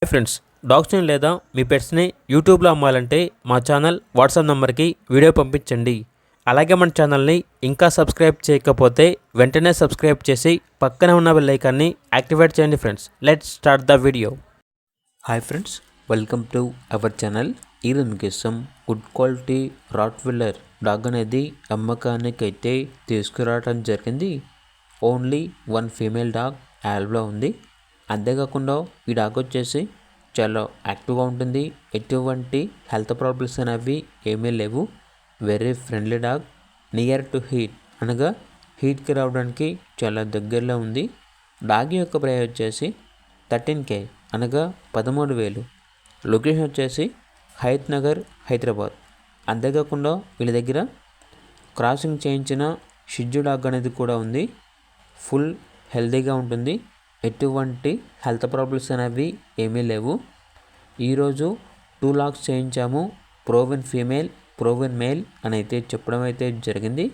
Hi friends, డాగ్స్ని లేదా మీ పెట్స్ని యూట్యూబ్లో అమ్మాలంటే మా ఛానల్ వాట్సాప్ నెంబర్కి వీడియో పంపించండి. అలాగే మన ఛానల్ని ఇంకా సబ్స్క్రైబ్ చేయకపోతే వెంటనే సబ్స్క్రైబ్ చేసి పక్కనే ఉన్న బెల్ ఐకాన్ని యాక్టివేట్ చేయండి. Friends, let's start the video. Hi friends, welcome to our channel. ఈరోజు మీకోసం గుడ్ క్వాలిటీ రాట్వీలర్ డాగ్ అనేది అమ్మకానికి అయితే తీసుకురావడం జరిగింది. ఓన్లీ వన్ ఫీమేల్ డాగ్ యాల్బ్లో ఉంది. అంతేకాకుండా ఈ డాగ్ వచ్చేసి చాలా యాక్టివ్గా ఉంటుంది. ఎటువంటి హెల్త్ ప్రాబ్లమ్స్ అనేవి ఏమీ లేవు. Very friendly dog. Near to heat అనగా హీట్కి రావడానికి చాలా దగ్గరలో ఉంది. డాగ్ యొక్క ప్రైస్ వచ్చేసి 13K అనగా 13,000. లొకేషన్ వచ్చేసి హయత్ నగర్, హైదరాబాద్. అంతేకాకుండా వీళ్ళ దగ్గర క్రాసింగ్ చేయించిన షిజ్జు డాగ్ అనేది కూడా ఉంది. ఫుల్ హెల్తీగా ఉంటుంది. ఎటువంటి హెల్త్ ప్రాబ్లమ్స్ అనేవి ఏమీ లేవు. ఈరోజు 2 లాక్స్ చేయించాము. ప్రోవెన్ ఫీమేల్, ప్రోవెన్ మేల్ అని అయితే చెప్పడం అయితే జరిగింది.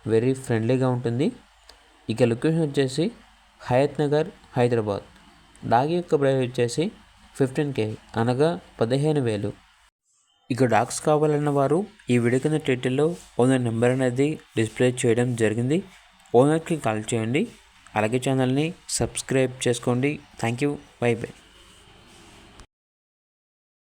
వెరీ ఫ్రెండ్లీగా ఉంటుంది. ఇక లొకేషన్ వచ్చేసి హయత్ నగర్, హైదరాబాద్. డాగ్ యొక్క ప్రైస్ వచ్చేసి 15K అనగా 15,000. ఇక డాగ్స్ కావాలన్న వారు ఈ వీడియో కింద టైటిల్లో ఓనర్ నెంబర్ అనేది డిస్ప్లే చేయడం జరిగింది. ఓనర్కి కాల్ చేయండి. అలాగే ఛానల్ని సబ్స్క్రైబ్ చేసుకోండి. Thank you. By by.